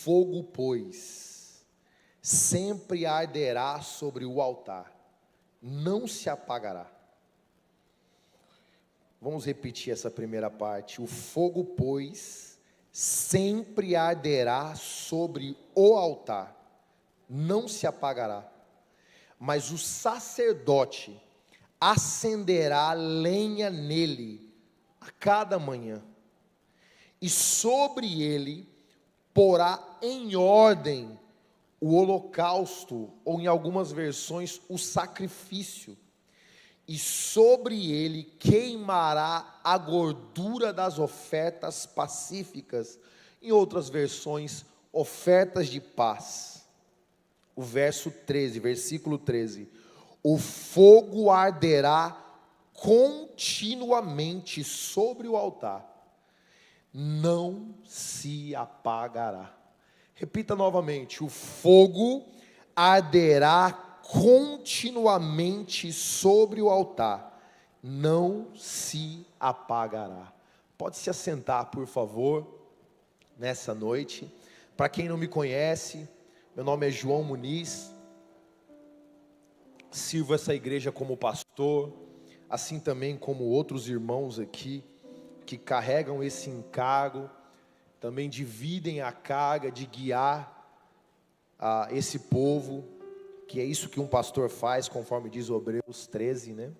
fogo, pois, sempre arderá sobre o altar, não se apagará. Vamos repetir essa primeira parte. O fogo, pois, sempre arderá sobre o altar, não se apagará. Mas o sacerdote acenderá lenha nele a cada manhã, e sobre ele porá em ordem o holocausto, ou em algumas versões, o sacrifício, e sobre ele queimará a gordura das ofertas pacíficas, em outras versões, ofertas de paz. O verso 13, versículo 13: o fogo arderá continuamente sobre o altar, não se apagará. Repita novamente: o fogo arderá continuamente sobre o altar, não se apagará. Pode se assentar, por favor, nessa noite. Para quem não me conhece, meu nome é João Muniz, sirvo essa igreja como pastor, assim também como outros irmãos aqui, que carregam esse encargo, também dividem a carga de guiar esse povo, que é isso que um pastor faz, conforme diz Hebreus 13, né?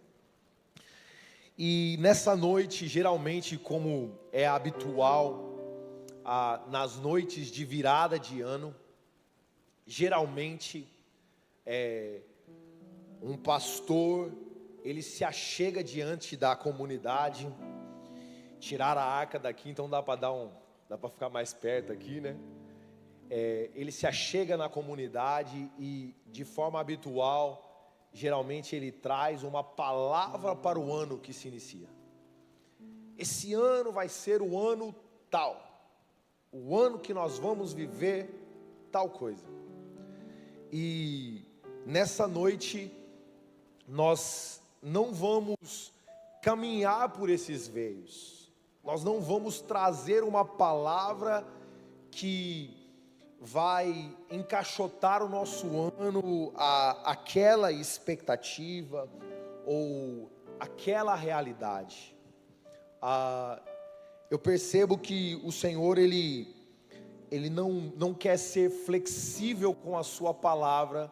E nessa noite, geralmente, como é habitual, nas noites de virada de ano, geralmente, um pastor, ele se achega diante da comunidade. Tirar a arca daqui, então dá para ficar mais perto aqui, né? Ele se achega na comunidade e, de forma habitual, geralmente ele traz uma palavra para o ano que se inicia. Esse ano vai ser o ano tal, o ano que nós vamos viver tal coisa. E nessa noite nós não vamos caminhar por esses veios, nós não vamos trazer uma palavra que vai encaixotar o nosso ano àquela expectativa ou aquela realidade. Eu percebo que o Senhor, Ele não quer ser flexível com a sua palavra,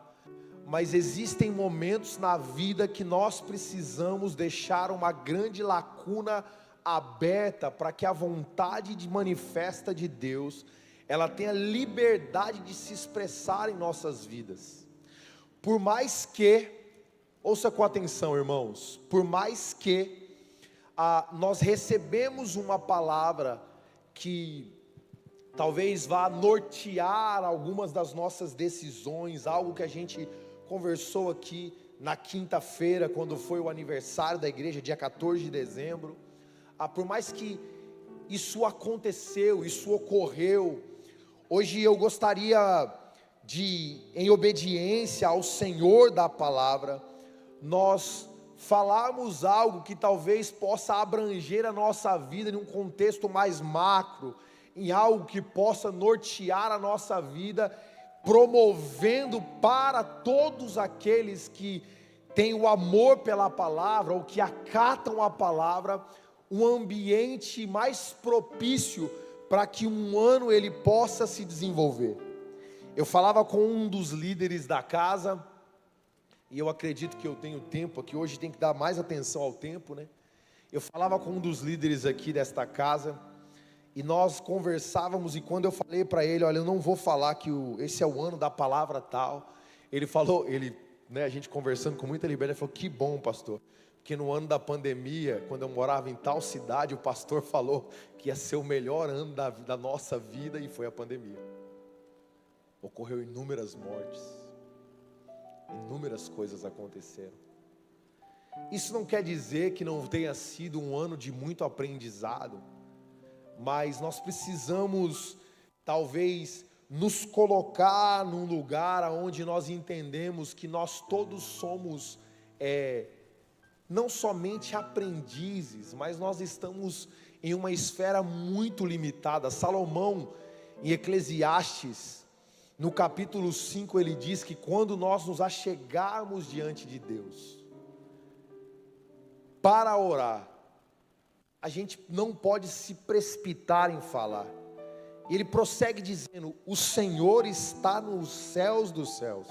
mas existem momentos na vida que nós precisamos deixar uma grande lacuna aberta para que a vontade manifesta de Deus, ela tenha liberdade de se expressar em nossas vidas. Por mais que, ouça com atenção, irmãos, por mais que nós recebemos uma palavra que talvez vá nortear algumas das nossas decisões, algo que a gente conversou aqui na quinta-feira, quando foi o aniversário da igreja, dia 14 de dezembro, por mais que isso aconteceu, isso ocorreu, hoje eu gostaria de, em obediência ao Senhor da palavra, nós falarmos algo que talvez possa abranger a nossa vida em um contexto mais macro, em algo que possa nortear a nossa vida, promovendo para todos aqueles que têm o amor pela palavra, ou que acatam a palavra, um ambiente mais propício para que um ano ele possa se desenvolver. Eu falava com um dos líderes da casa, e eu acredito que eu tenho tempo aqui, hoje tem que dar mais atenção ao tempo, né? Eu falava com um dos líderes aqui desta casa, e nós conversávamos, e quando eu falei para ele, olha, eu não vou falar que esse é o ano da palavra tal, ele falou, a gente conversando com muita liberdade, ele falou, que bom, pastor, porque no ano da pandemia, quando eu morava em tal cidade, o pastor falou que ia ser o melhor ano da nossa vida, e foi a pandemia. Ocorreu inúmeras mortes, inúmeras coisas aconteceram. Isso não quer dizer que não tenha sido um ano de muito aprendizado, mas nós precisamos talvez nos colocar num lugar onde nós entendemos que nós todos somos não somente aprendizes, mas nós estamos em uma esfera muito limitada. Salomão, Em Eclesiastes, no capítulo 5, ele diz que quando nós nos achegarmos diante de Deus para orar, a gente não pode se precipitar em falar. E ele prossegue dizendo: o Senhor está nos céus dos céus,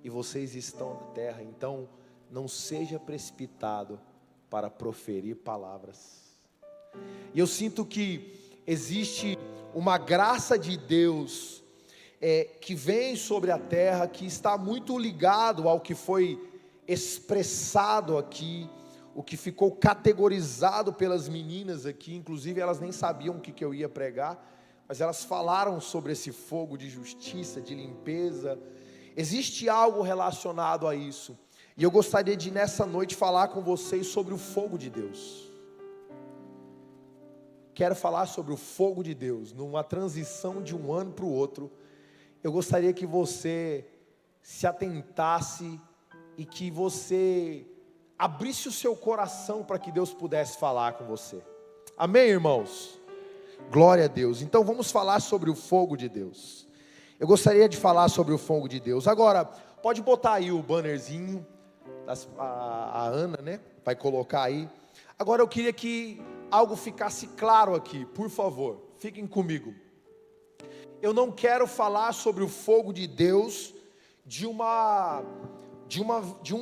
e vocês estão na terra, então não seja precipitado para proferir palavras. E eu sinto que existe uma graça de Deus que vem sobre a terra, que está muito ligado ao que foi expressado aqui, o que ficou categorizado pelas meninas aqui. Inclusive elas nem sabiam o que eu ia pregar, mas elas falaram sobre esse fogo de justiça, de limpeza. Existe algo relacionado a isso, e eu gostaria de nessa noite falar com vocês sobre o fogo de Deus. Quero falar sobre o fogo de Deus, numa transição de um ano para o outro. Eu gostaria que você se atentasse e que você abrisse o seu coração para que Deus pudesse falar com você. Amém, irmãos? Glória a Deus. Então vamos falar sobre o fogo de Deus. Eu gostaria de falar sobre o fogo de Deus. Agora, pode botar aí o bannerzinho, a Ana, né? Vai colocar aí. Agora eu queria que algo ficasse claro aqui, por favor, fiquem comigo. Eu não quero falar sobre o fogo de Deus de um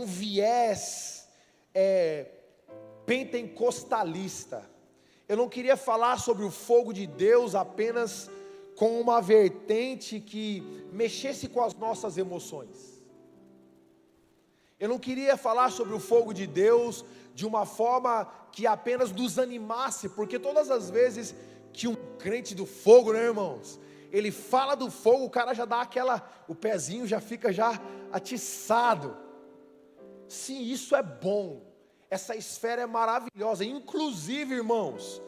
viés pentecostalista. Eu não queria falar sobre o fogo de Deus apenas com uma vertente que mexesse com as nossas emoções. Eu não queria falar sobre o fogo de Deus de uma forma que apenas nos animasse, porque todas as vezes que um crente do fogo, né, irmãos, ele fala do fogo, o cara já dá o pezinho já fica já atiçado. Sim, isso é bom, essa esfera é maravilhosa. Inclusive, irmãos,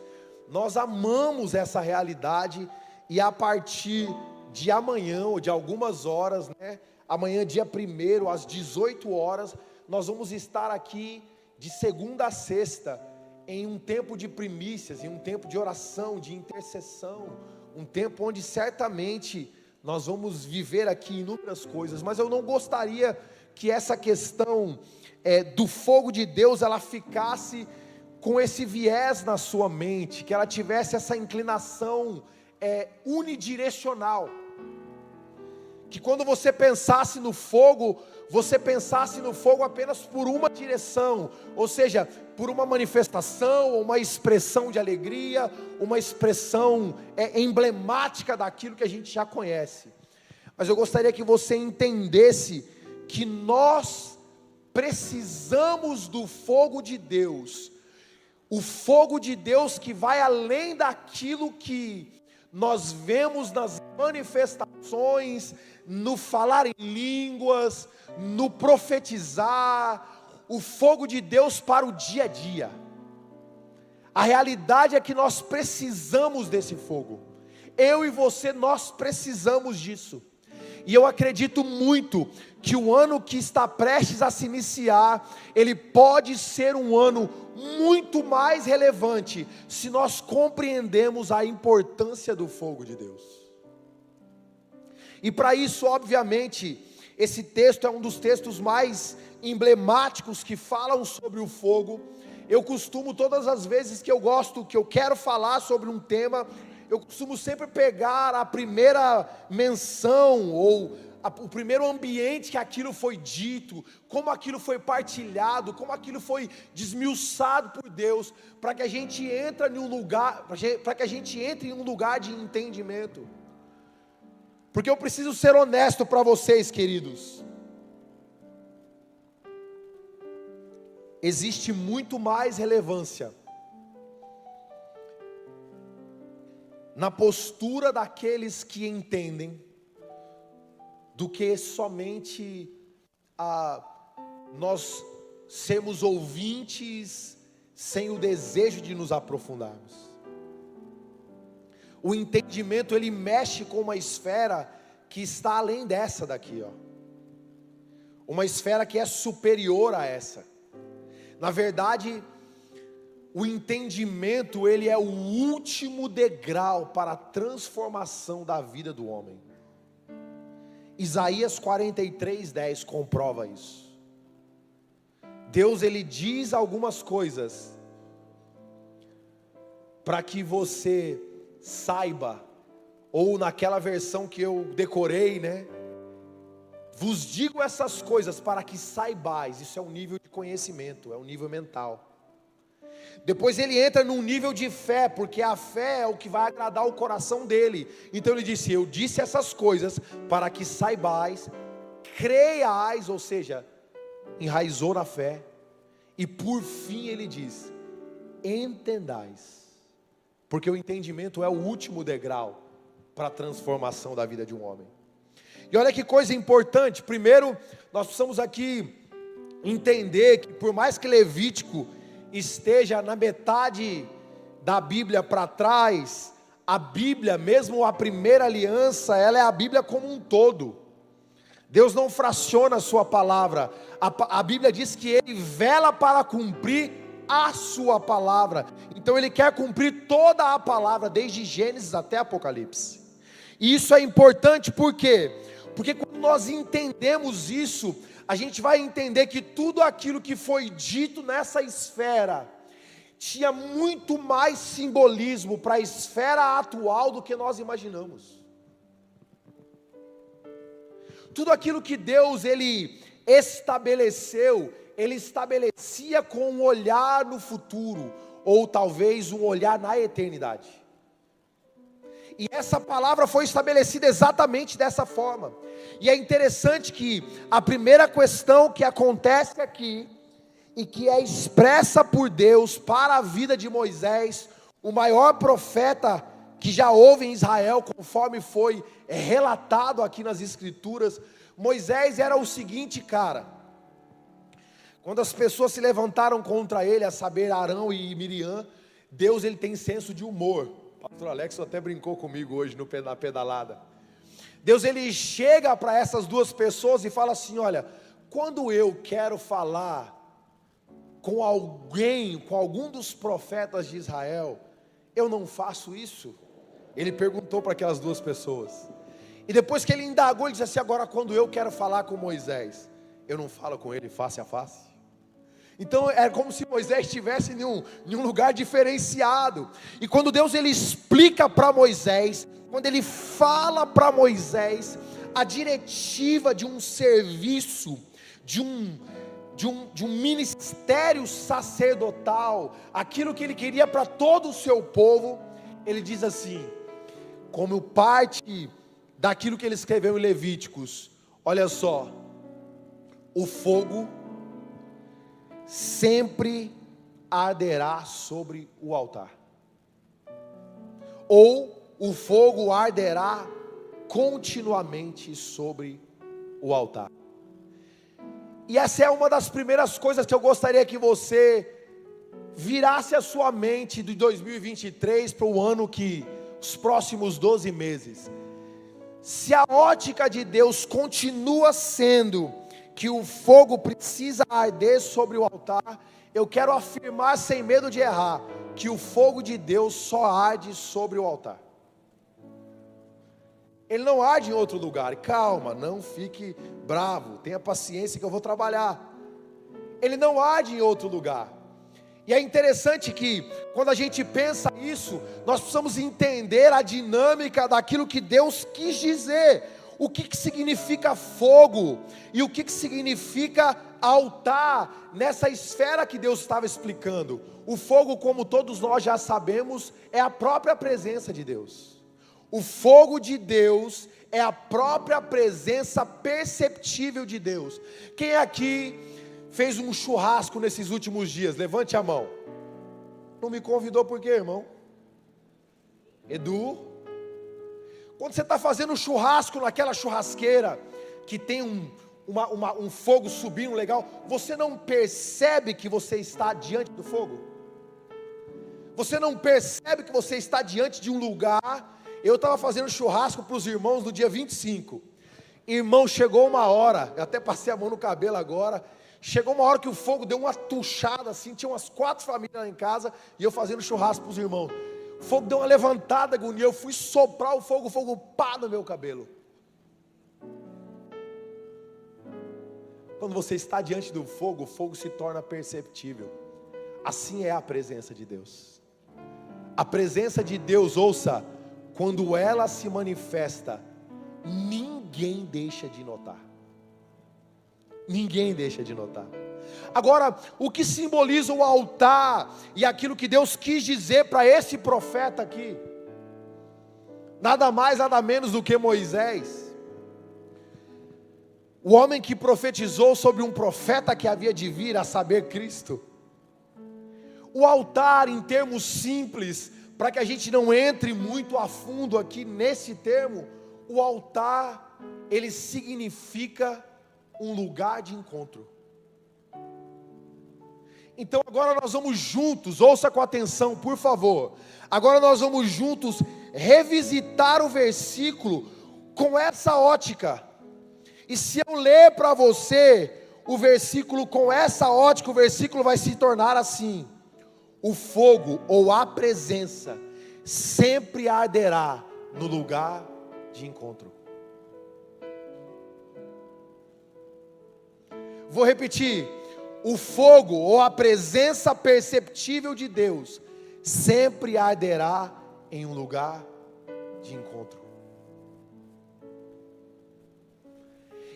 nós amamos essa realidade, e a partir de amanhã, ou de algumas horas, né, amanhã dia 1º, às 18 horas, nós vamos estar aqui de segunda a sexta, em um tempo de primícias, em um tempo de oração, de intercessão, um tempo onde certamente nós vamos viver aqui inúmeras coisas. Mas eu não gostaria que essa questão do fogo de Deus, ela ficasse com esse viés na sua mente, que ela tivesse essa inclinação unidirecional, que quando você pensasse no fogo, você pensasse no fogo apenas por uma direção, ou seja, por uma manifestação, uma expressão de alegria, uma expressão emblemática daquilo que a gente já conhece. Mas eu gostaria que você entendesse que nós precisamos do fogo de Deus, o fogo de Deus que vai além daquilo que nós vemos nas manifestações, no falar em línguas, no profetizar, o fogo de Deus para o dia a dia. A realidade é que nós precisamos desse fogo. Eu e você, nós precisamos disso. E eu acredito muito que o ano que está prestes a se iniciar, ele pode ser um ano muito mais relevante, se nós compreendemos a importância do fogo de Deus. E para isso, obviamente, esse texto é um dos textos mais emblemáticos que falam sobre o fogo. Eu costumo, todas as vezes que eu quero falar sobre um tema, eu costumo sempre pegar a primeira menção, ou o primeiro ambiente que aquilo foi dito, como aquilo foi partilhado, como aquilo foi desmiuçado por Deus, para que a gente entre em um lugar de entendimento. Porque eu preciso ser honesto para vocês, queridos. Existe muito mais relevância na postura daqueles que entendem, do que somente nós sermos ouvintes sem o desejo de nos aprofundarmos. O entendimento, ele mexe com uma esfera que está além dessa daqui, ó. Uma esfera que é superior a essa. Na verdade, o entendimento, ele é o último degrau para a transformação da vida do homem. Isaías 43:10 comprova isso. Deus, ele diz algumas coisas para que você saiba, ou naquela versão que eu decorei, né? Vos digo essas coisas para que saibais. Isso é um nível de conhecimento, é um nível mental. Depois ele entra num nível de fé, porque a fé é o que vai agradar o coração dele. Então ele disse: eu disse essas coisas para que saibais, creiais, ou seja, enraizou na fé. E por fim ele diz: entendais, porque o entendimento é o último degrau para a transformação da vida de um homem. E olha que coisa importante. Primeiro, nós precisamos aqui entender que por mais que Levítico esteja na metade da Bíblia para trás, a Bíblia, mesmo a primeira aliança, ela é a Bíblia como um todo. Deus não fraciona a sua palavra. A Bíblia diz que Ele vela para cumprir a sua palavra. Então Ele quer cumprir toda a palavra, desde Gênesis até Apocalipse. E isso é importante por quê? Porque quando nós entendemos isso, a gente vai entender que tudo aquilo que foi dito nessa esfera tinha muito mais simbolismo para a esfera atual do que nós imaginamos. Tudo aquilo que Deus ele estabeleceu, Ele estabelecia com um olhar no futuro, ou talvez um olhar na eternidade. E essa palavra foi estabelecida exatamente dessa forma. E é interessante que a primeira questão que acontece aqui, e que é expressa por Deus para a vida de Moisés, o maior profeta que já houve em Israel, conforme foi relatado aqui nas Escrituras. Moisés era o seguinte cara: quando as pessoas se levantaram contra ele, a saber Arão e Miriam, Deus ele tem senso de humor. O pastor Alex até brincou comigo hoje na pedalada. Deus ele chega para essas duas pessoas e fala assim: olha, quando eu quero falar com alguém, com algum dos profetas de Israel, eu não faço isso. Ele perguntou para aquelas duas pessoas. E depois que ele indagou, ele disse assim: agora quando eu quero falar com Moisés, eu não falo com ele face a face. Então é como se Moisés estivesse em um lugar diferenciado. E quando Deus ele explica para Moisés, quando ele fala para Moisés a diretiva de um serviço, de um ministério sacerdotal, aquilo que ele queria para todo o seu povo, ele diz assim, como parte daquilo que ele escreveu em Levíticos: olha só, o fogo sempre arderá sobre o altar, ou o fogo arderá continuamente sobre o altar. E essa é uma das primeiras coisas que eu gostaria que você virasse a sua mente de 2023 para o ano que, os próximos 12 meses. Se a ótica de Deus continua sendo que o fogo precisa arder sobre o altar, eu quero afirmar sem medo de errar, que o fogo de Deus só arde sobre o altar. Ele não arde em outro lugar. Calma, não fique bravo, tenha paciência que eu vou trabalhar. Ele não arde em outro lugar. E é interessante que quando a gente pensa isso, nós precisamos entender a dinâmica daquilo que Deus quis dizer. O que significa fogo e o que significa altar nessa esfera que Deus estava explicando. O fogo, como todos nós já sabemos, é a própria presença de Deus. O fogo de Deus é a própria presença perceptível de Deus. Quem aqui fez um churrasco nesses últimos dias? Levante a mão. Não me convidou por quê, irmão? Edu? Quando você está fazendo um churrasco naquela churrasqueira, que tem um fogo subindo legal, você não percebe que você está diante do fogo? Você não percebe que você está diante de um lugar? Eu estava fazendo churrasco para os irmãos no dia 25. Irmão, chegou uma hora, eu até passei a mão no cabelo agora. Chegou uma hora que o fogo deu uma tuchada assim, tinha umas 4 famílias lá em casa, e eu fazendo churrasco para os irmãos. O fogo deu uma levantada, agonia, eu fui soprar o fogo pá no meu cabelo. Quando você está diante do fogo, o fogo se torna perceptível. Assim é a presença de Deus. A presença de Deus, ouça, quando ela se manifesta, ninguém deixa de notar. Ninguém deixa de notar. Agora, o que simboliza o altar e aquilo que Deus quis dizer para esse profeta aqui? Nada mais, nada menos do que Moisés. O homem que profetizou sobre um profeta que havia de vir, a saber, Cristo. O altar, em termos simples, para que a gente não entre muito a fundo aqui nesse termo, o altar, ele significa um lugar de encontro. Então agora nós vamos juntos, ouça com atenção, por favor. Agora nós vamos juntos revisitar o versículo com essa ótica. E se eu ler para você o versículo com essa ótica, o versículo vai se tornar assim: o fogo ou a presença sempre arderá no lugar de encontro. Vou repetir: o fogo ou a presença perceptível de Deus sempre arderá em um lugar de encontro.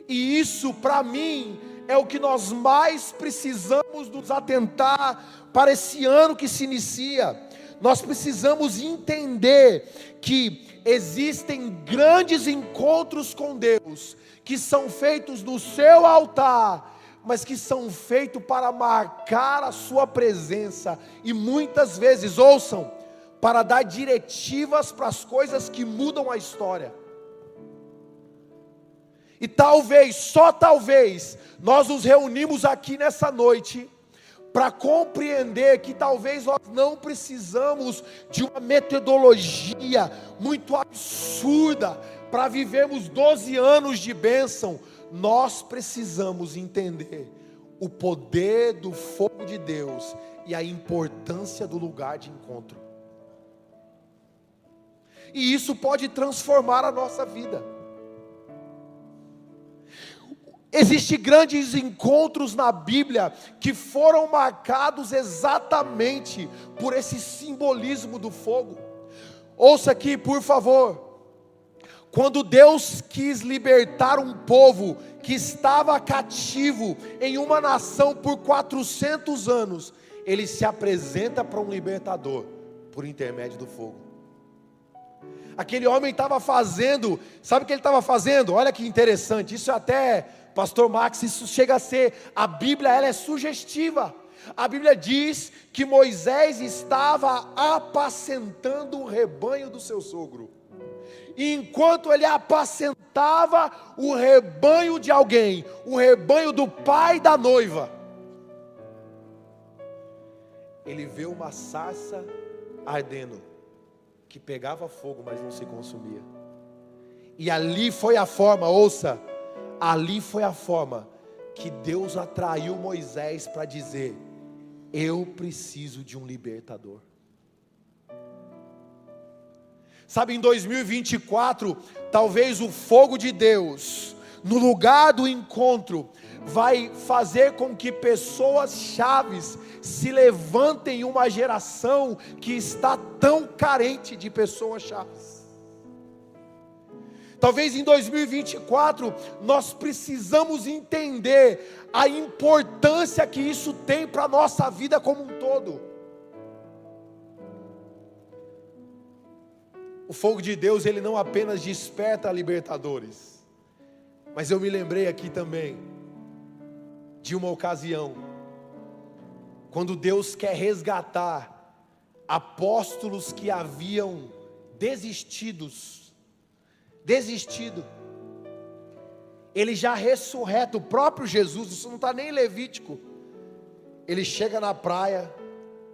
E isso, para mim, é o que nós mais precisamos nos atentar para esse ano que se inicia. Nós precisamos entender que existem grandes encontros com Deus, que são feitos no seu altar, mas que são feitos para marcar a sua presença, e muitas vezes, ouçam, para dar diretivas para as coisas que mudam a história. E talvez, só talvez, nós nos reunimos aqui nessa noite para compreender que talvez nós não precisamos de uma metodologia muito absurda para vivermos 12 anos de bênção. Nós precisamos entender o poder do fogo de Deus e a importância do lugar de encontro. E isso pode transformar a nossa vida. Existem grandes encontros na Bíblia que foram marcados exatamente por esse simbolismo do fogo. Ouça aqui, por favor. Quando Deus quis libertar um povo que estava cativo em uma nação por 400 anos, Ele se apresenta para um libertador por intermédio do fogo. Aquele homem estava fazendo, sabe o que ele estava fazendo? Olha que interessante, isso até, pastor Max, isso chega a ser, a Bíblia ela é sugestiva. A Bíblia diz que Moisés estava apacentando o rebanho do seu sogro. E enquanto ele apacentava o rebanho de alguém, o rebanho do pai da noiva, ele vê uma sarça ardendo, que pegava fogo, mas não se consumia. E ali foi a forma, ouça, ali foi a forma que Deus atraiu Moisés para dizer: eu preciso de um libertador. Sabe, em 2024, talvez o fogo de Deus, no lugar do encontro, vai fazer com que pessoas chaves se levantem em uma geração que está tão carente de pessoas chaves. Talvez em 2024, nós precisamos entender a importância que isso tem para a nossa vida como um todo. O fogo de Deus, ele não apenas desperta libertadores, mas eu me lembrei aqui também de uma ocasião, quando Deus quer resgatar apóstolos que haviam desistido, ele já ressurreto, o próprio Jesus, isso não está nem em Levítico, ele chega na praia,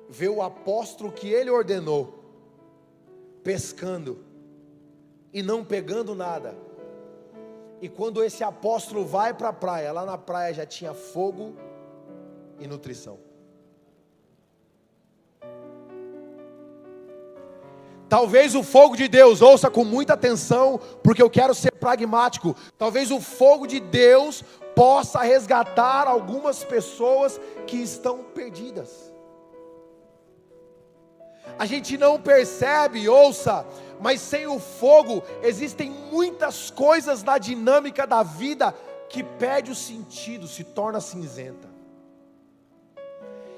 vê o apóstolo que ele ordenou, pescando, e não pegando nada, e quando esse apóstolo vai para a praia, lá na praia já tinha fogo e nutrição. Talvez o fogo de Deus, ouça com muita atenção, porque eu quero ser pragmático. Talvez o fogo de Deus possa resgatar algumas pessoas que estão perdidas. A gente não percebe, ouça, mas sem o fogo existem muitas coisas na dinâmica da vida que perde o sentido, se torna cinzenta.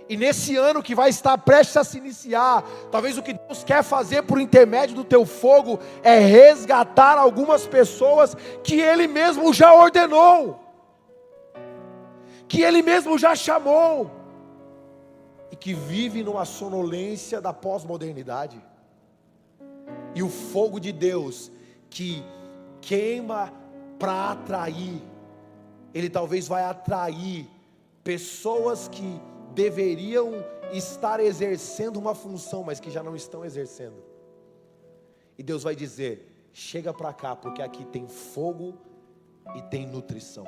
E nesse ano que vai estar prestes a se iniciar, talvez o que Deus quer fazer por intermédio do teu fogo é resgatar algumas pessoas que Ele mesmo já ordenou, que Ele mesmo já chamou, e que vive numa sonolência da pós-modernidade. E o fogo de Deus que queima para atrair, Ele talvez vai atrair pessoas que deveriam estar exercendo uma função, mas que já não estão exercendo. E Deus vai dizer: chega para cá, porque aqui tem fogo e tem nutrição.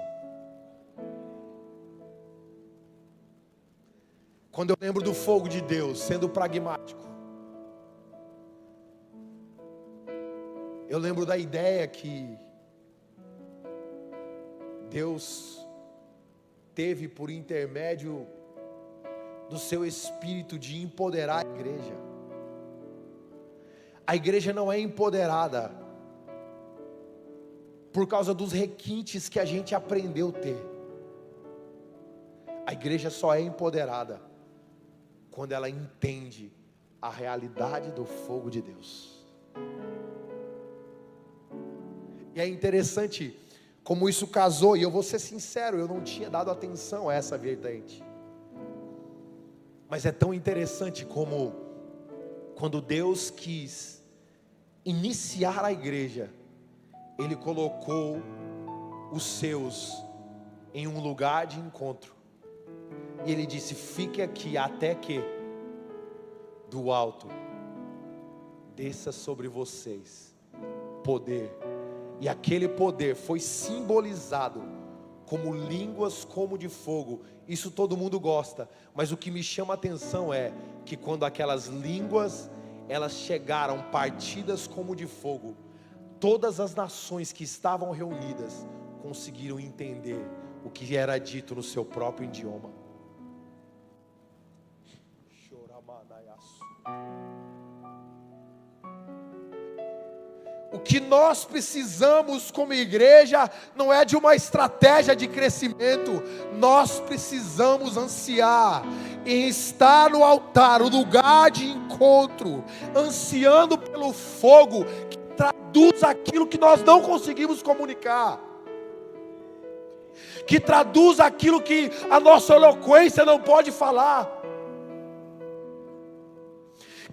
Quando eu lembro do fogo de Deus, sendo pragmático, eu lembro da ideia que Deus teve por intermédio do seu Espírito de empoderar a igreja. A igreja não é empoderada por causa dos requintes que a gente aprendeu a ter. A igreja só é empoderada quando ela entende a realidade do fogo de Deus. E é interessante como isso casou, e eu vou ser sincero, eu não tinha dado atenção a essa vertente. Mas é tão interessante como, quando Deus quis iniciar a igreja, Ele colocou os seus em um lugar de encontro. E Ele disse: fique aqui até que do alto desça sobre vocês poder. E aquele poder foi simbolizado como línguas como de fogo. Isso todo mundo gosta, mas o que me chama a atenção é que quando aquelas línguas, elas chegaram partidas como de fogo, todas as nações que estavam reunidas conseguiram entender o que era dito no seu próprio idioma. O que nós precisamos como igreja não é de uma estratégia de crescimento. Nós precisamos ansiar em estar no altar, o lugar de encontro, ansiando pelo fogo que traduz aquilo que nós não conseguimos comunicar, que traduz aquilo que a nossa eloquência não pode falar,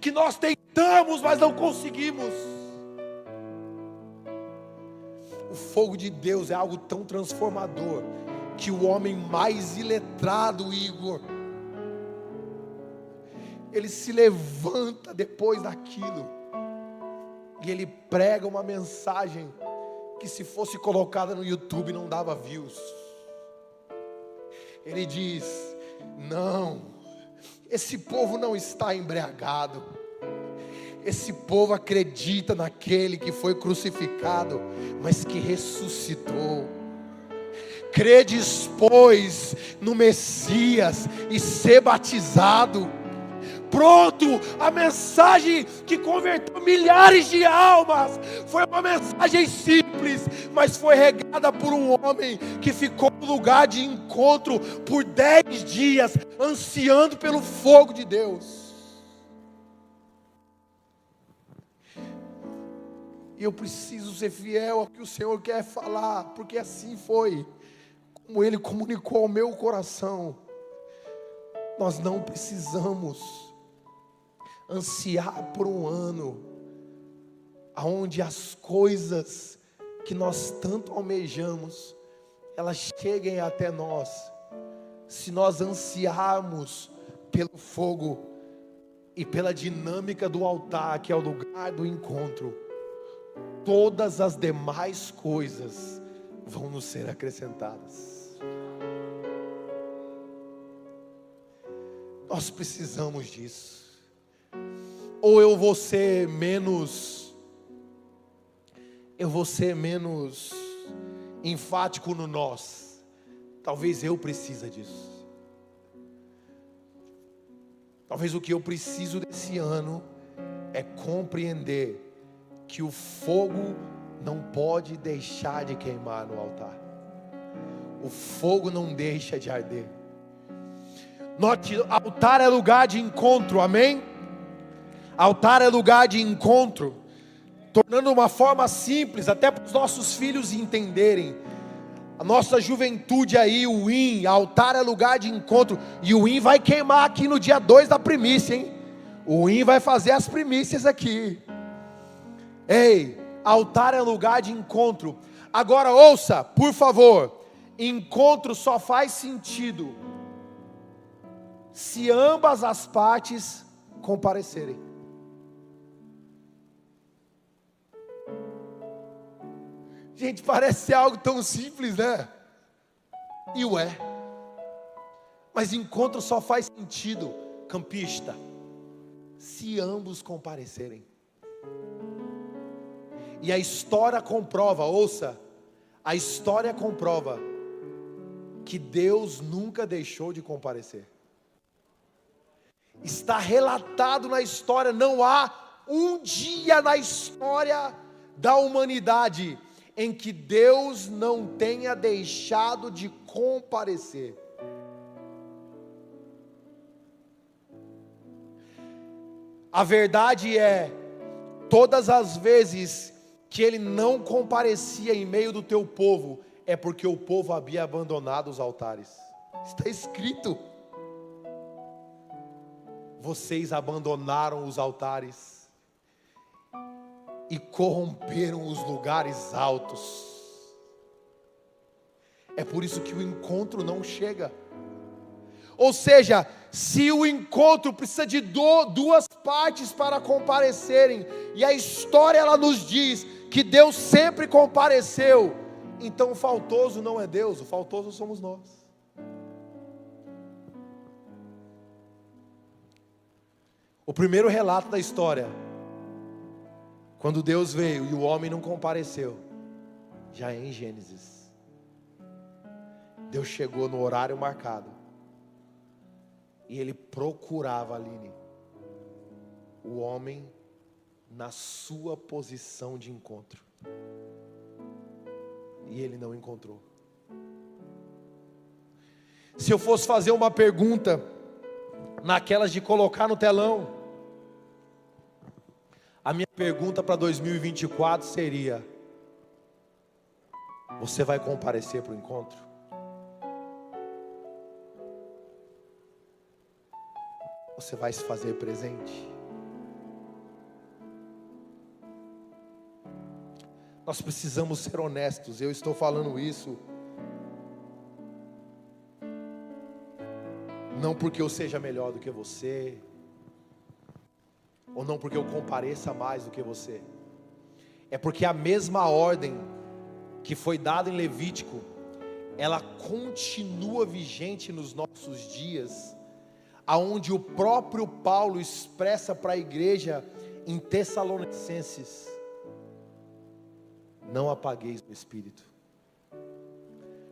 que nós tentamos, mas não conseguimos. O fogo de Deus é algo tão transformador, que o homem mais iletrado, Igor, ele se levanta depois daquilo, e ele prega uma mensagem, que se fosse colocada no YouTube não dava views. Ele diz: não, esse povo não está embriagado, esse povo acredita naquele que foi crucificado, mas que ressuscitou. Credes, pois, no Messias e ser batizado. Pronto, a mensagem que converteu milhares de almas foi uma mensagem simples, mas foi regada por um homem que ficou no lugar de encontro por 10 dias, ansiando pelo fogo de Deus. E eu preciso ser fiel ao que o Senhor quer falar, porque assim foi como Ele comunicou ao meu coração. Nós não precisamos ansiar por um ano onde as coisas que nós tanto almejamos, elas cheguem até nós, se nós ansiarmos pelo fogo e pela dinâmica do altar, que é o lugar do encontro. Todas as demais coisas vão nos ser acrescentadas. Nós precisamos disso. Ou eu vou ser menos enfático no nós. Talvez eu precise disso. Talvez o que eu preciso desse ano é compreender que o fogo não pode deixar de queimar no altar. O fogo não deixa de arder. Note, altar é lugar de encontro, amém? Altar é lugar de encontro. Tornando uma forma simples, até para os nossos filhos entenderem. A nossa juventude aí, o IN, altar é lugar de encontro. E o IN vai queimar aqui no dia 2 da primícia, hein? O IN vai fazer as primícias aqui. Ei, altar é lugar de encontro. Agora ouça, por favor. Encontro só faz sentido se ambas as partes comparecerem. Gente, parece ser algo tão simples, né? E o é. Mas encontro só faz sentido, campista, se ambos comparecerem. E a história comprova, ouça, a história comprova que Deus nunca deixou de comparecer. Está relatado na história, não há um dia na história da humanidade em que Deus não tenha deixado de comparecer. A verdade é, todas as vezes que Ele não comparecia em meio do teu povo, é porque o povo havia abandonado os altares. Está escrito. Vocês abandonaram os altares e corromperam os lugares altos. É por isso que o encontro não chega. Ou seja, se o encontro precisa de duas partes para comparecerem, e a história ela nos diz que Deus sempre compareceu, então o faltoso não é Deus, o faltoso somos nós. O primeiro relato da história, quando Deus veio e o homem não compareceu, já é em Gênesis. Deus chegou no horário marcado e Ele procurava, Aline, o homem na sua posição de encontro, e Ele não encontrou. Se eu fosse fazer uma pergunta, naquelas de colocar no telão, a minha pergunta para 2024 seria: você vai comparecer para o encontro? Você vai se fazer presente? Nós precisamos ser honestos. Eu estou falando isso não porque eu seja melhor do que você, ou não porque eu compareça mais do que você. É porque a mesma ordem que foi dada em Levítico, ela continua vigente nos nossos dias, aonde o próprio Paulo expressa para a igreja em Tessalonicenses: não apagueis o Espírito.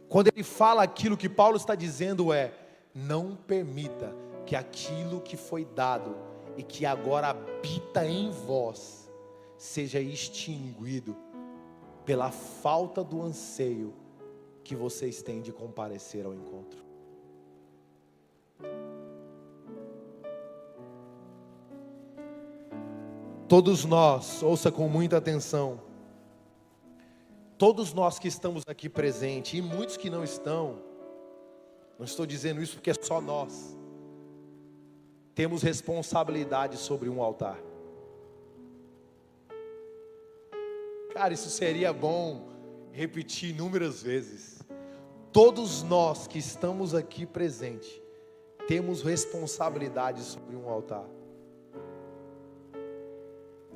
Quando ele fala aquilo, que Paulo está dizendo é: não permita que aquilo que foi dado e que agora habita em vós seja extinguido pela falta do anseio que vocês têm de comparecer ao encontro. Todos nós, ouça com muita atenção, todos nós que estamos aqui presentes, e muitos que não estão, não estou dizendo isso porque é só nós, temos responsabilidade sobre um altar. Cara, isso seria bom repetir inúmeras vezes. Todos nós que estamos aqui presentes, temos responsabilidade sobre um altar.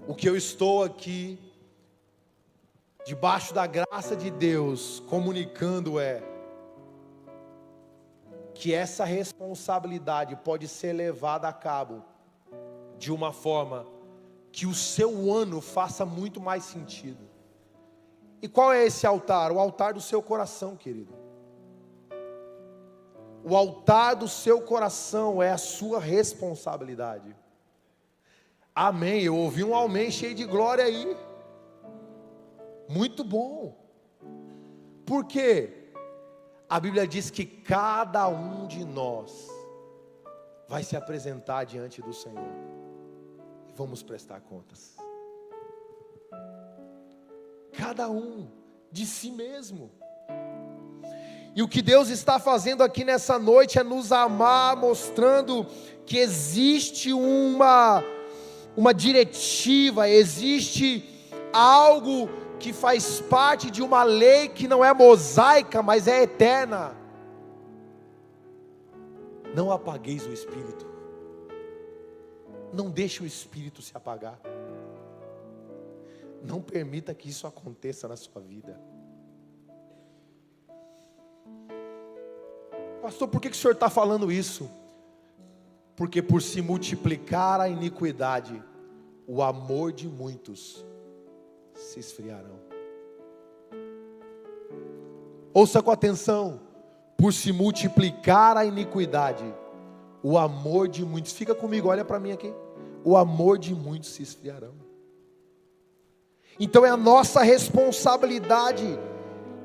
O que eu estou aqui, debaixo da graça de Deus, comunicando é: que essa responsabilidade pode ser levada a cabo de uma forma que o seu ano faça muito mais sentido. E qual é esse altar? O altar do seu coração, querido. O altar do seu coração é a sua responsabilidade. Amém, eu ouvi um amém cheio de glória aí. Muito bom. Por quê? A Bíblia diz que cada um de nós vai se apresentar diante do Senhor. E vamos prestar contas. Cada um de si mesmo. E o que Deus está fazendo aqui nessa noite é nos amar, mostrando que existe uma diretiva, existe algo que faz parte de uma lei que não é mosaica, mas é eterna. Não apagueis o Espírito. Não deixe o Espírito se apagar. Não permita que isso aconteça na sua vida. Pastor, por que o senhor está falando isso? Porque por se multiplicar a iniquidade, o amor de muitos se esfriarão. Ouça com atenção. Por se multiplicar a iniquidade, o amor de muitos, fica comigo, olha para mim aqui, o amor de muitos se esfriarão. Então é a nossa responsabilidade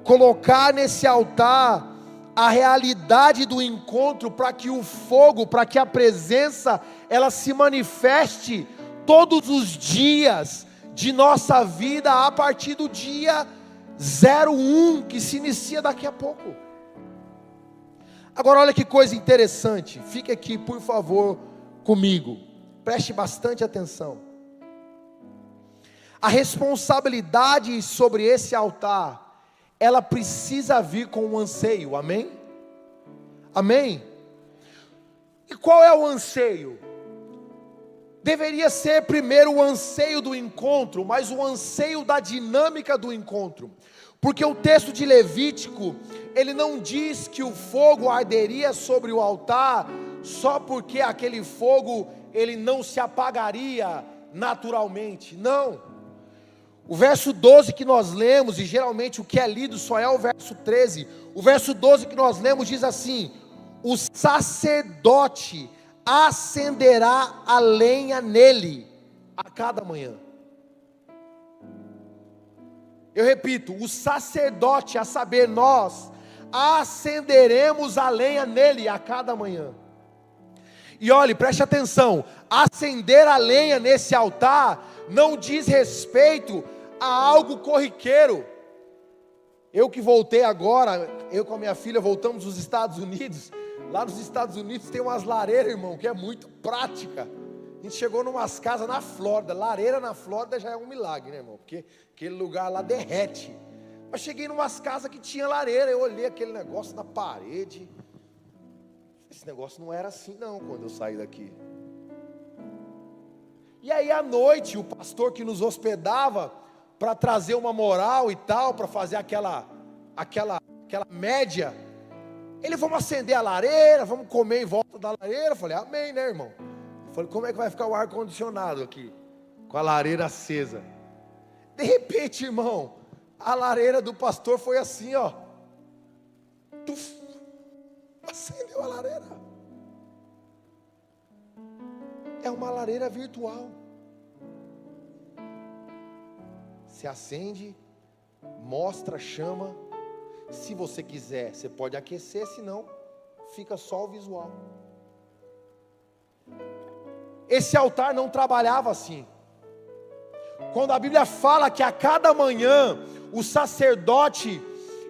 colocar nesse altar a realidade do encontro, para que o fogo, para que a presença, ela se manifeste todos os dias de nossa vida, a partir do dia 01, que se inicia daqui a pouco. Agora olha que coisa interessante, fique aqui por favor comigo, preste bastante atenção. A responsabilidade sobre esse altar, ela precisa vir com um anseio, amém? Amém? E qual é o anseio? Deveria ser primeiro o anseio do encontro, mas o anseio da dinâmica do encontro. Porque o texto de Levítico, ele não diz que o fogo arderia sobre o altar, só porque aquele fogo, ele não se apagaria naturalmente, não. O verso 12 que nós lemos, e geralmente o que é lido só é o verso 13, o verso 12 que nós lemos diz assim: o sacerdote acenderá a lenha nele, a cada manhã. Eu repito, o sacerdote, a saber nós, acenderemos a lenha nele a cada manhã. E olhe, preste atenção, acender a lenha nesse altar, não diz respeito a algo corriqueiro. Eu que voltei agora, eu com a minha filha voltamos dos Estados Unidos. Lá nos Estados Unidos tem umas lareiras, irmão, que é muito prática. A gente chegou numas casas na Flórida. Lareira na Flórida já é um milagre, né, irmão? Porque aquele lugar lá derrete. Mas cheguei numas casas que tinha lareira. Eu olhei aquele negócio na parede. Esse negócio não era assim não, quando eu saí daqui. E aí à noite, o pastor que nos hospedava, para trazer uma moral e tal, para fazer aquela média, ele: vamos acender a lareira, vamos comer em volta da lareira. Eu falei: amém, né, irmão? Eu falei: como é que vai ficar o ar-condicionado aqui, com a lareira acesa? De repente, irmão, a lareira do pastor foi assim, ó. Tuf, acendeu a lareira. É uma lareira virtual. Se acende, mostra, chama. Se você quiser, você pode aquecer, senão fica só o visual. Esse altar não trabalhava assim. Quando a Bíblia fala que a cada manhã o sacerdote,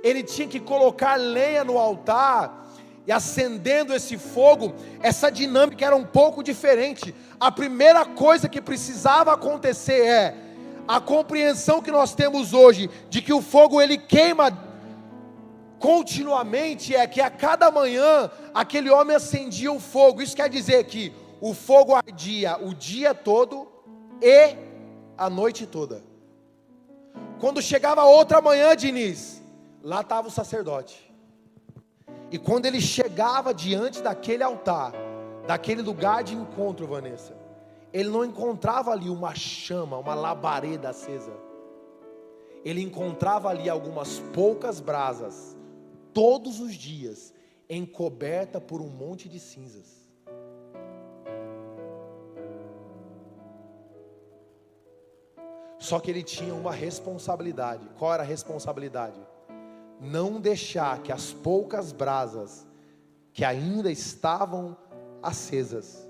ele tinha que colocar lenha no altar e acendendo esse fogo, essa dinâmica era um pouco diferente. A primeira coisa que precisava acontecer é a compreensão que nós temos hoje de que o fogo ele queima continuamente, é que a cada manhã aquele homem acendia o fogo. Isso quer dizer que o fogo ardia o dia todo e a noite toda. Quando chegava outra manhã, Diniz, lá estava o sacerdote. E quando ele chegava diante daquele altar, daquele lugar de encontro, Vanessa, ele não encontrava ali uma chama, uma labareda acesa. Ele encontrava ali algumas poucas brasas, todos os dias, encoberta por um monte de cinzas. Só que ele tinha uma responsabilidade. Qual era a responsabilidade? Não deixar que as poucas brasas que ainda estavam acesas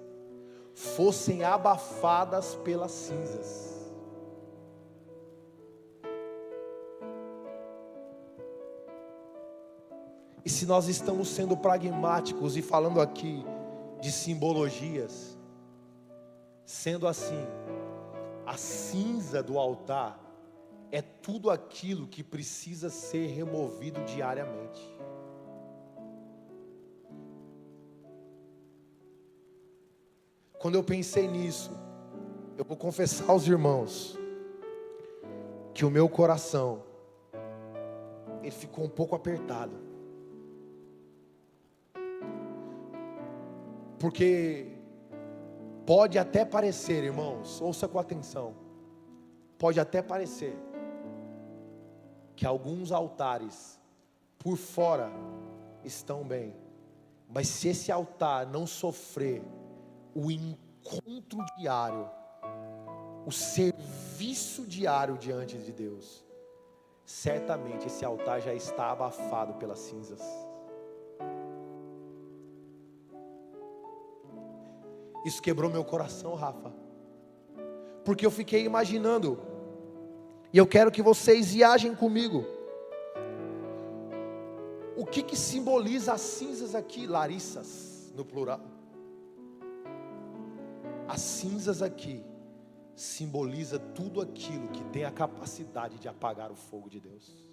fossem abafadas pelas cinzas. E se nós estamos sendo pragmáticos e falando aqui de simbologias, sendo assim, a cinza do altar é tudo aquilo que precisa ser removido diariamente. Quando eu pensei nisso, eu vou confessar aos irmãos que o meu coração, ele ficou um pouco apertado. Porque pode até parecer, irmãos, ouça com atenção, pode até parecer que alguns altares por fora estão bem, mas se esse altar não sofrer o encontro diário, o serviço diário diante de Deus, certamente esse altar já está abafado pelas cinzas. Isso quebrou meu coração, Rafa, porque eu fiquei imaginando, e eu quero que vocês viajem comigo, o que simboliza as cinzas aqui, Larissas, no plural. As cinzas aqui simboliza tudo aquilo que tem a capacidade de apagar o fogo de Deus.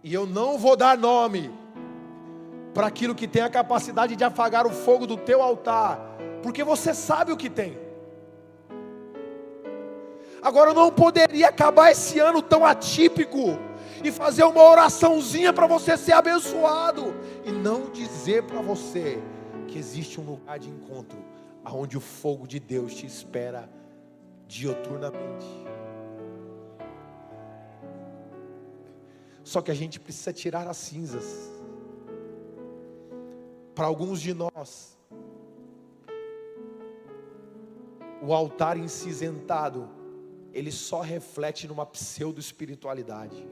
E eu não vou dar nome para aquilo que tem a capacidade de apagar o fogo do teu altar, porque você sabe o que tem. Agora eu não poderia acabar esse ano tão atípico e fazer uma oraçãozinha para você ser abençoado e não dizer para você que existe um lugar de encontro aonde o fogo de Deus te espera dioturnamente. Só que a gente precisa tirar as cinzas. Para alguns de nós, o altar incinzentado, ele só reflete numa pseudo-espiritualidade.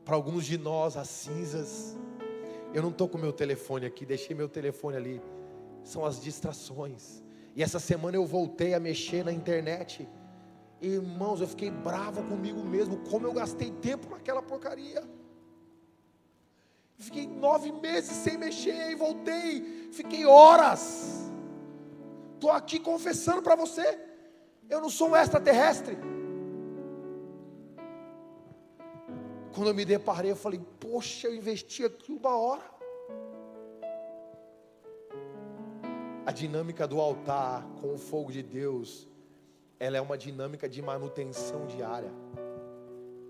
Para alguns de nós, as cinzas, eu não estou com meu telefone aqui, deixei meu telefone ali, são as distrações. E essa semana eu voltei a mexer na internet, e, irmãos, eu fiquei bravo comigo mesmo, como eu gastei tempo naquela porcaria. Fiquei 9 meses sem mexer, e voltei, fiquei horas. Estou aqui confessando para você, eu não sou um extraterrestre. Quando eu me deparei, eu falei, poxa, eu investi aqui 1 hora. A dinâmica do altar com o fogo de Deus, ela é uma dinâmica de manutenção diária.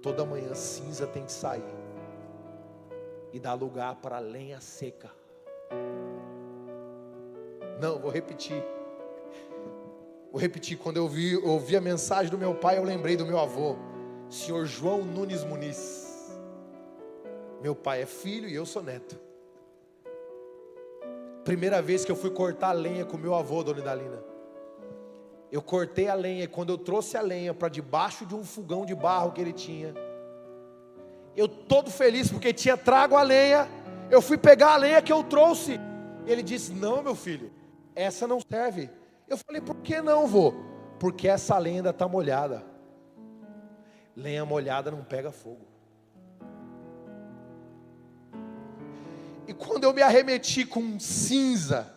Toda manhã cinza tem que sair e dar lugar para lenha seca. Não, vou repetir. Quando eu ouvi a mensagem do meu pai, eu lembrei do meu avô, senhor João Nunes Muniz. Meu pai é filho e eu sou neto. Primeira vez que eu fui cortar lenha com meu avô, dona Idalina, eu cortei a lenha, e quando eu trouxe a lenha para debaixo de um fogão de barro que ele tinha, eu todo feliz porque tinha trago a lenha, eu fui pegar a lenha que eu trouxe, ele disse, não meu filho, essa não serve. Eu falei, por que não, vô? Porque essa lenha ainda está molhada. Lenha molhada não pega fogo. E quando eu me arremeti com cinza,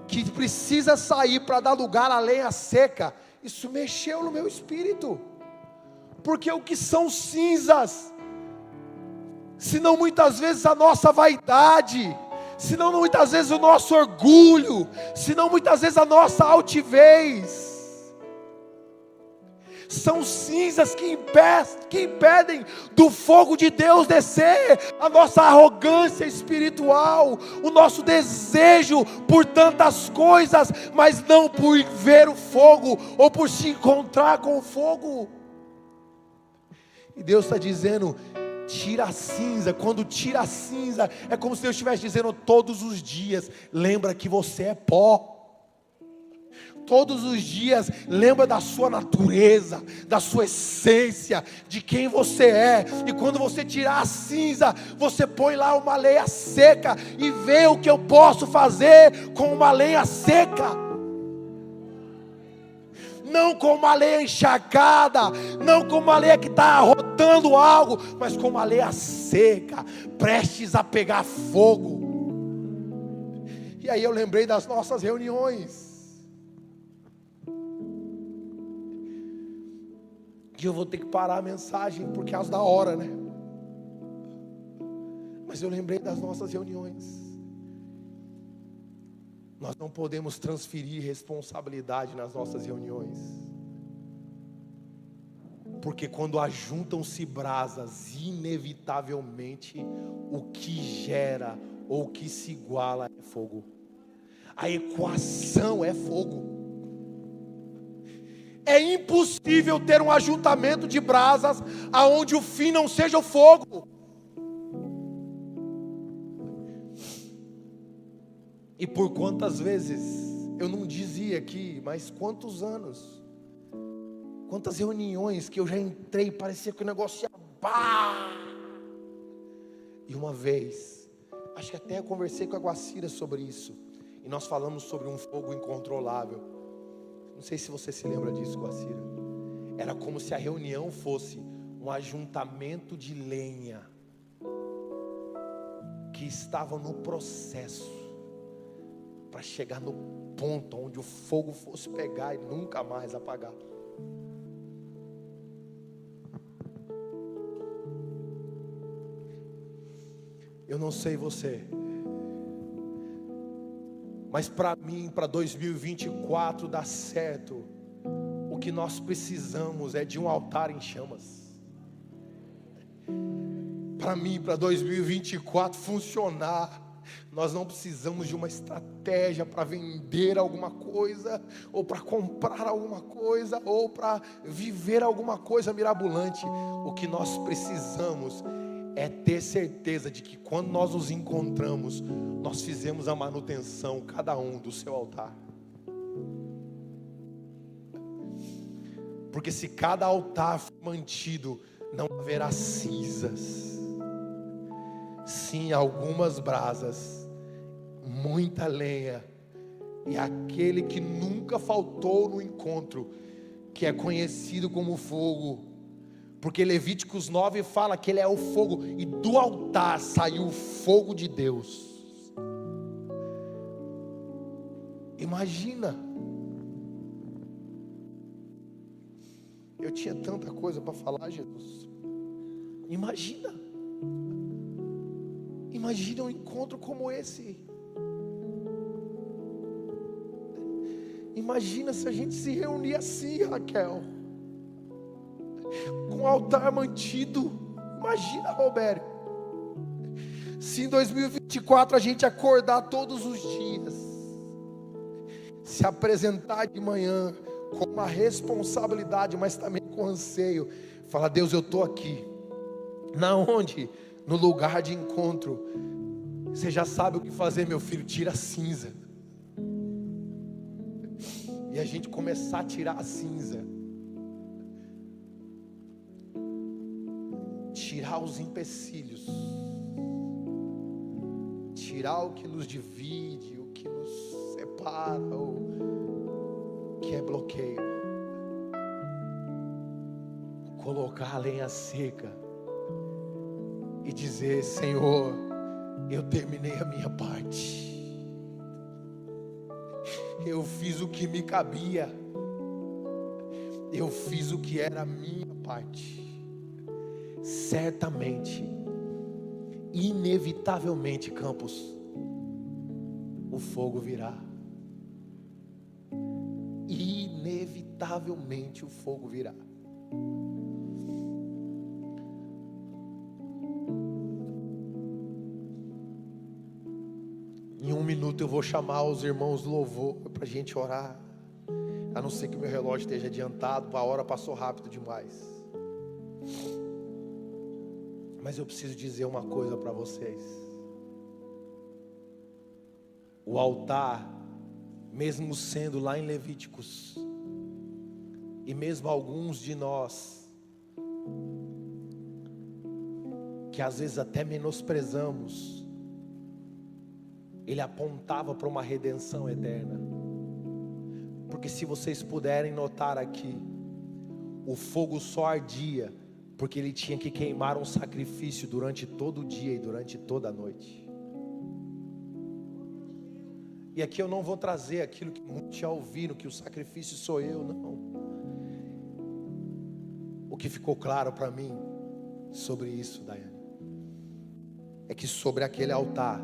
que precisa sair para dar lugar à lenha seca, isso mexeu no meu espírito. Porque o que são cinzas, senão muitas vezes a nossa vaidade, senão muitas vezes o nosso orgulho, senão muitas vezes a nossa altivez. São cinzas que impedem do fogo de Deus descer, a nossa arrogância espiritual, o nosso desejo por tantas coisas, mas não por ver o fogo, ou por se encontrar com o fogo. E Deus está dizendo, tira a cinza. Quando tira a cinza, é como se Deus estivesse dizendo todos os dias, lembra que você é pó. Todos os dias, lembra da sua natureza, da sua essência, de quem você é. E quando você tirar a cinza, você põe lá uma lenha seca, e vê o que eu posso fazer com uma lenha seca. Não com uma lenha encharcada, não com uma lenha que está rotando algo, mas com uma lenha seca, prestes a pegar fogo. E aí eu lembrei das nossas reuniões. E eu vou ter que parar a mensagem por causa da hora, né? Mas eu lembrei das nossas reuniões. Nós não podemos transferir responsabilidade nas nossas reuniões. Porque quando ajuntam-se brasas, inevitavelmente o que gera ou o que se iguala é fogo. A equação é fogo. É impossível ter um ajuntamento de brasas aonde o fim não seja o fogo. E por quantas vezes eu não dizia aqui, mas quantos anos, quantas reuniões que eu já entrei, parecia que o negócio ia pá. E uma vez, acho que até eu conversei com a Guacira sobre isso, e nós falamos sobre um fogo incontrolável. Não sei se você se lembra disso, Guacira. Era como se a reunião fosse um ajuntamento de lenha que estava no processo para chegar no ponto onde o fogo fosse pegar e nunca mais apagar. Eu não sei você, mas para mim, para 2024 dar certo, o que nós precisamos é de um altar em chamas. Para mim, para 2024 funcionar, nós não precisamos de uma estratégia para vender alguma coisa, ou para comprar alguma coisa, ou para viver alguma coisa mirabolante. O que nós precisamos é ter certeza de que quando nós nos encontramos, nós fizemos a manutenção, cada um do seu altar. Porque se cada altar for mantido, não haverá cinzas, sim algumas brasas, muita lenha, e aquele que nunca faltou no encontro, que é conhecido como fogo. Porque Levíticos 9 fala que ele é o fogo, e do altar saiu o fogo de Deus. Imagina, eu tinha tanta coisa para falar, Jesus. Imagina um encontro como esse. Imagina se a gente se reunir assim, Raquel, com o altar mantido. Imagina, Roberto, se em 2024 a gente acordar todos os dias, se apresentar de manhã com uma responsabilidade, mas também com anseio, falar: Deus, eu estou aqui. Na onde? No lugar de encontro. Você já sabe o que fazer, meu filho, tira a cinza. E a gente começar a tirar a cinza, tirar os empecilhos, tirar o que nos divide, o que nos separa, o que é bloqueio, colocar a lenha seca e dizer: Senhor, eu terminei a minha parte, eu fiz o que me cabia, eu fiz o que era a minha parte. Certamente, inevitavelmente, Campos, o fogo virá. Inevitavelmente o fogo virá. Em 1 minuto eu vou chamar os irmãos do louvor para a gente orar. A não ser que o meu relógio esteja adiantado, a hora passou rápido demais. Mas eu preciso dizer uma coisa para vocês. O altar, mesmo sendo lá em Levíticos, e mesmo alguns de nós, que às vezes até menosprezamos, ele apontava para uma redenção eterna. Porque se vocês puderem notar aqui, o fogo só ardia porque ele tinha que queimar um sacrifício durante todo o dia e durante toda a noite. E aqui eu não vou trazer aquilo que muitos já ouviram, que o sacrifício sou eu, não. O que ficou claro para mim sobre isso, Daiane, é que sobre aquele altar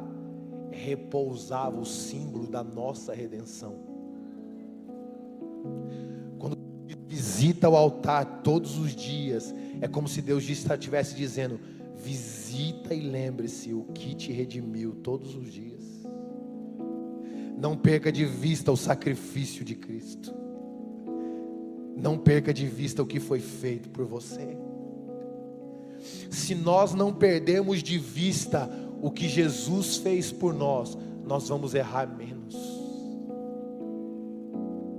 repousava o símbolo da nossa redenção. Quando visita o altar todos os dias, é como se Deus estivesse dizendo: visita e lembre-se o que te redimiu todos os dias. Não perca de vista o sacrifício de Cristo. Não perca de vista o que foi feito por você. Se nós não perdermos de vista o que Jesus fez por nós, nós vamos errar menos.